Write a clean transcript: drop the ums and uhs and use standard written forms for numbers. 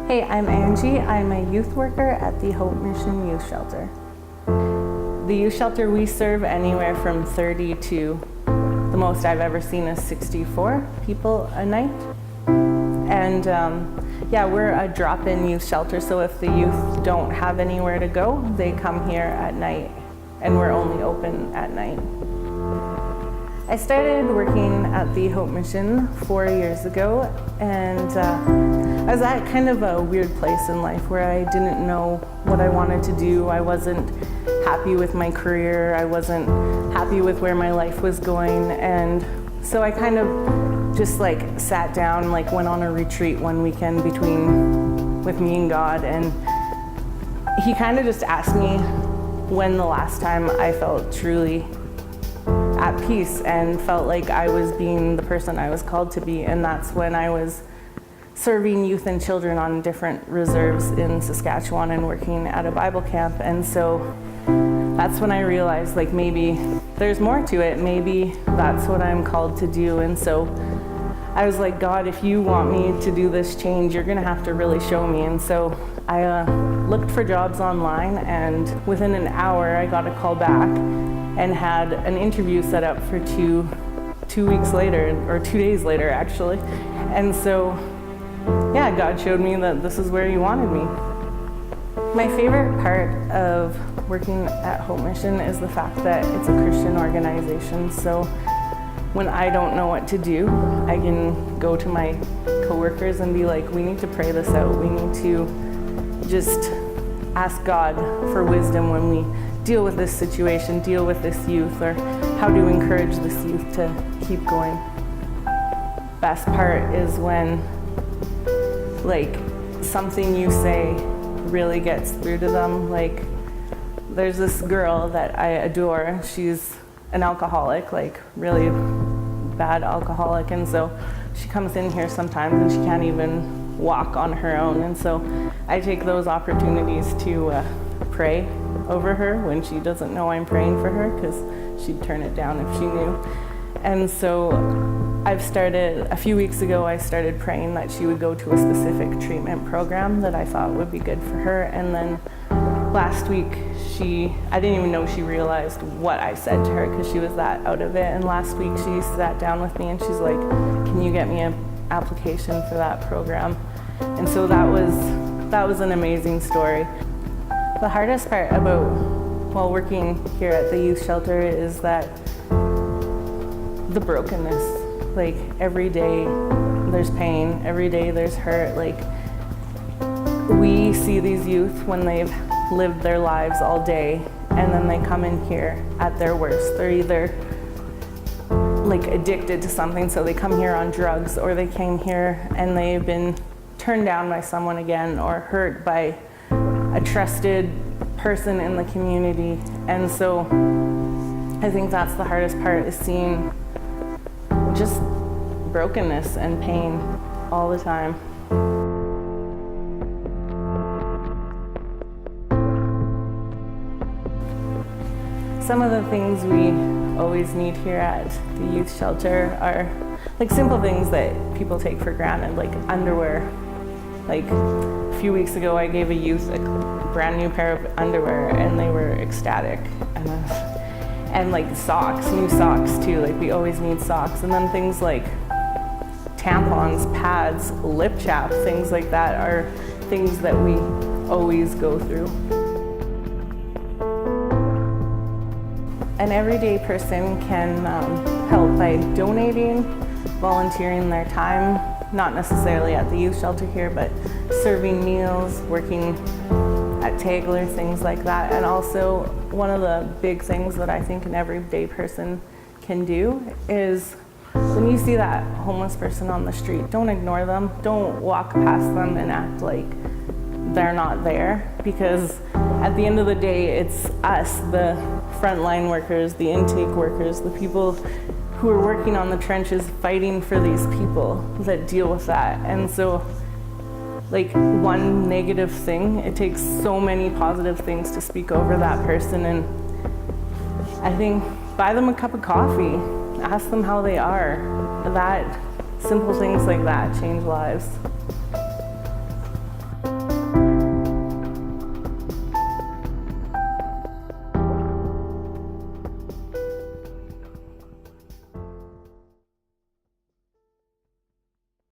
Hey, I'm Angie. I'm a youth worker at the Hope Mission Youth Shelter. The youth shelter, we serve anywhere from 30 to the most I've ever seen is 64 people a night. And yeah, we're a drop-in youth shelter, so if the youth don't have anywhere to go, they come here at night, and we're only open at night. I started working at the Hope Mission 4 years ago, and I was at kind of a weird place in life where I didn't know what I wanted to do. I wasn't happy with my career. I wasn't happy with where my life was going, and so I kind of just sat down, went on a retreat one weekend with me and God, and he kind of just asked me when the last time I felt truly at peace and felt like I was being the person I was called to be, and that's when I was serving youth and children on different reserves in Saskatchewan and working at a Bible camp. And so that's when I realized maybe there's more to it, maybe that's what I'm called to do. And so I was like, God, if you want me to do this change, you're gonna have to really show me. And so I looked for jobs online, and within an hour I got a call back and had an interview set up for two weeks later, or 2 days later actually. And so yeah, God showed me that this is where he wanted me. My favorite part of working at Hope Mission is the fact that it's a Christian organization. So when I don't know what to do, I can go to my coworkers and be like, we need to pray this out. We need to just ask God for wisdom when we deal with this situation, deal with this youth, or how to encourage this youth to keep going. Best part is when something you say really gets through to them. There's this girl that I adore. She's an alcoholic, really bad alcoholic, and so she comes in here sometimes and she can't even walk on her own, and so I take those opportunities to pray over her when she doesn't know I'm praying for her, because she'd turn it down if she knew. And so a few weeks ago, I started praying that she would go to a specific treatment program that I thought would be good for her. And then last week, I didn't even know she realized what I said to her, because she was that out of it. And last week she sat down with me and she's like, can you get me an application for that program? And so that was an amazing story. The hardest part while working here at the youth shelter is that the brokenness. Every day there's pain, every day there's hurt. We see these youth when they've lived their lives all day, and then they come in here at their worst. They're either addicted to something, so they come here on drugs, or they came here and they've been turned down by someone again, or hurt by a trusted person in the community. And so I think that's the hardest part, is seeing just brokenness and pain all the time. Some of the things we always need here at the youth shelter are simple things that people take for granted, like underwear. A few weeks ago, I gave a youth a brand new pair of underwear, and they were ecstatic. And socks, new socks too. We always need socks. And then things like tampons, pads, lip chap, things like that are things that we always go through. An everyday person can help by donating, volunteering their time, not necessarily at the youth shelter here, but serving meals, working at Tagler, things like that. And also, one of the big things that I think an everyday person can do is, when you see that homeless person on the street, don't ignore them. Don't walk past them and act like they're not there, because at the end of the day, it's us, the frontline workers, the intake workers, the people who are working on the trenches fighting for these people, that deal with that. And so one negative thing, it takes so many positive things to speak over that person. And I think, buy them a cup of coffee, ask them how they are. Simple things like that change lives.